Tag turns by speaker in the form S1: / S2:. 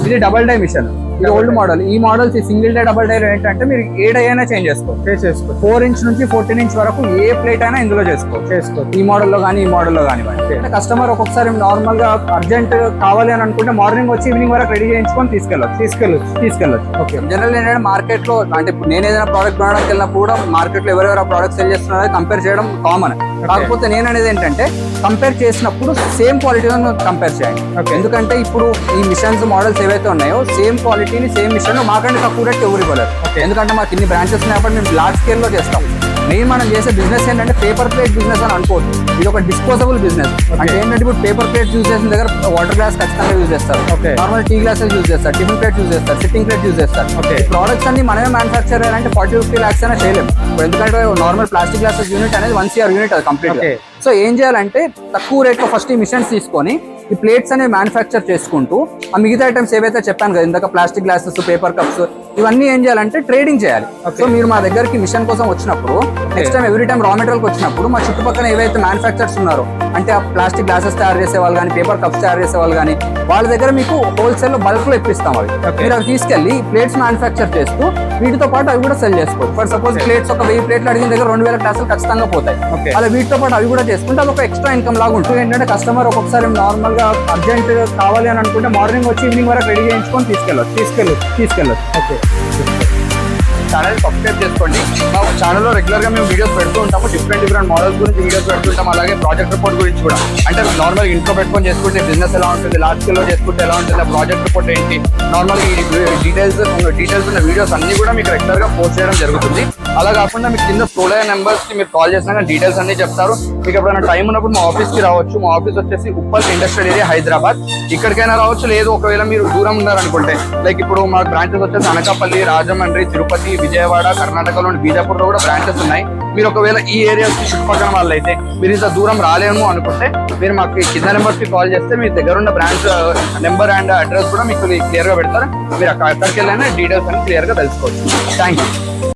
S1: ఇది double die machine. ఇది old model. ఈ మోడల్స్ ఈ సింగిల్ డే డబల్ డే ఏంటంటే మీరు ఏ డై అయినా చేంజ్ చేసుకోవచ్చు. 4 ఇంచ్ నుంచి 14 ఇంచ్ వరకు ఏ ప్లేట్ అయినా ఇందులో చేసుకోవచ్చు. ఈ మోడల్ లో కానీ ఈ మోడల్ లో కానీ కస్టమర్ ఒక్కొక్కసారి నార్మల్ గా అర్జెంట్ కావాలి అని అనుకుంటే మార్నింగ్ వచ్చి ఈవినింగ్ వరకు రెడీ చేయించుకొని తీసుకెళ్ళచ్చు. ఓకే. జనరల్ ఏంటంటే మార్కెట్ లో అంటే నేను ఏదైనా ప్రోడక్ట్ కొనడానికి వెళ్ళినప్పుడు కూడా మార్కెట్ లో ఎవరెవరు ప్రోడక్ట్ సెల్ చేస్తున్నారో కంపేర్ చేయడం కామన్. కాకపోతే నేను అనేది ఏంటంటే కంపేర్ చేసినప్పుడు సేమ్ క్వాలిటీలో కంపేర్ చేయండి. ఎందుకంటే ఇప్పుడు ఈ మిషన్స్ మోడల్స్ ఏవైతే ఉన్నాయో సేమ్ క్వాలిటీని సేమ్ మిషన్ మాకంటే తక్కువ రేట్ ఎవరు ఇవ్వలేరు. ఎందుకంటే మాకు ఇన్ని బ్రాంచెస్ ఉన్నప్పుడు మేము లార్జ్ స్కేల్ లో చేస్తాం. మెయిన్ మనం చేసే బిజినెస్ ఏంటంటే పేపర్ ప్లేట్ బిజినెస్ అని అనుకోవచ్చు. ఇది ఒక డిస్పోజబుల్ బిజినెస్. అంటే ఏంటంటే ఇప్పుడు పేపర్ ప్లేట్ యూజ్ చేసిన దగ్గర వాటర్ గ్లాస్ ఖచ్చితంగా యూజ్ చేస్తారు, నార్మల్ టీ గ్లాసెస్ యూజ్ చేస్తారు, టిఫిన్ ప్లేట్ యూజ్ చేస్తారు, సిట్టింగ్ ప్లేట్ యూజ్ చేస్తారు. ప్రోడక్ట్స్ అన్ని మనమే మ్యానుఫ్యాక్చర్ చేయాలంటే 40-50 lakhs అయినా చేయలేము. ఎందుకంటే నార్మల్ ప్లాస్టిక్ గ్లాసెస్ యూనిట్ అనేది 1 CR యూనిట్ అది కంప్లీట్. సో ఏం చేయాలంటే తక్కువ రేట్ లో ఫస్ట్ ఈ మిషన్స్ తీసుకొని ఈ ప్లేట్స్ అనేవి మ్యానుఫ్యాక్చర్ చేసుకుంటూ ఆ మిగతా ఐటమ్స్ ఏవైతే చెప్పాను కదా ఇందాక ప్లాస్టిక్ గ్లాసెస్, పేపర్ కప్స్, ఇవన్నీ ఏం చేయాలంటే ట్రేడింగ్ చేయాలి. సో మీరు మా దగ్గరికి మిషన్ కోసం వచ్చినప్పుడు next time every time raw material వచ్చినప్పుడు మా చుట్టుపక్కల ఏవైతే మ్యానుఫ్యాక్చర్స్ ఉన్నారో అంటే ఆ ప్లాస్టిక్ గ్లాసెస్ తయారు చేసే వాళ్ళు కానీ పేపర్ కప్స్ తయారు చేసే వాళ్ళు కానీ వాళ్ళ దగ్గర మీకు హోల్సేల్ లో బల్క్ లో ఇప్పిస్తాం. అవి మీరు అవి తీసుకెళ్లి ప్లేట్స్ మ్యానుఫ్యాక్చర్ చేస్తూ వీటితో పాటు అవి కూడా సెల్ చేసుకోవచ్చు. ఫర్ సపోజ్ ప్లేట్స్ ఒక 1000 ప్లేట్లు అడిగిన దగ్గర 2000 గ్లాసులు ఖచ్చితంగా పోతాయి. అలా వీటితో పాటు అవి కూడా చేసుకుంటే అది ఒక ఎక్స్ట్రా ఇన్కమ్ లాగా ఉంటుంది. ఏంటంటే కస్టమర్ ఒక్కొక్కసారి నార్మల్ గా అర్జెంట్ కావాలి అని అనుకుంటే మార్నింగ్ వచ్చి ఈవినింగ్ వరకు రెడీ చేయించుకొని తీసుకెళ్ళచ్చు. ఓకే. ఛానల్ సబ్స్క్రైబ్ చేసుకోండి. మా ఛానల్లో రెగ్యులర్ గా మేము వీడియోస్ పెడుతూ ఉంటాము. డిఫరెంట్ మోడల్స్ గురించి వీడియోస్ పెడుతుంటాం. అలాగే ప్రాజెక్ట్ రిపోర్ట్ గురించి కూడా, అంటే నార్మల్ ఇంట్లో పెట్టుకొని చేసుకుంటే బిజినెస్ ఎలా ఉంటుంది, లార్జ్ స్కేల్ లో చేసుకుంటే ఎలా ఉంటుంది, ప్రాజెక్ట్ రిపోర్ట్ ఏంటి, నార్మల్ డీటెయిల్స్ ఉన్న వీడియోస్ అన్ని కూడా మీకు రెగ్యులర్ గా పోస్ట్ చేయడం జరుగుతుంది. అలా కాకుండా మీకు కింద స్క్రోల్ అయ్యే నెంబర్స్ కి మీరు కాల్ చేసినా డీటెయిల్స్ అన్ని చెప్తారు. మీకు ఎప్పుడైనా టైం ఉన్నప్పుడు మా ఆఫీస్ కి రావచ్చు. మా ఆఫీస్ వచ్చేసి ఉప్పల్ ఇండస్ట్రియల్ ఏరియా, హైదరాబాద్. ఇక్కడికైనా రావచ్చు. లేదు ఒకవేళ మీరు దూరం ఉన్నారనుకుంటే లైక్ ఇప్పుడు మా బ్రాంచెస్ వచ్చేసి అనకాపల్లి, రాజమండ్రి, తిరుపతి, విజయవాడ, కర్ణాటకలోని బీజాపూర్ లో కూడా బ్రాంచెస్ ఉన్నాయి. మీరు ఒకవేళ ఈ ఏరియాస్ చుట్టుపక్కల వాళ్ళు అయితే మీరు ఇంత దూరం రాలేము అనుకుంటే మీరు మాకు కింద నెంబర్స్ కి కాల్ చేస్తే మీ దగ్గర ఉన్న బ్రాంచ్ నెంబర్ అండ్ అడ్రస్ కూడా మీకు క్లియర్ గా పెడతారు. మీరు అక్కడికి వెళ్ళినా డీటెయిల్స్ అని క్లియర్ గా తెలుసుకోవచ్చు. Thank you.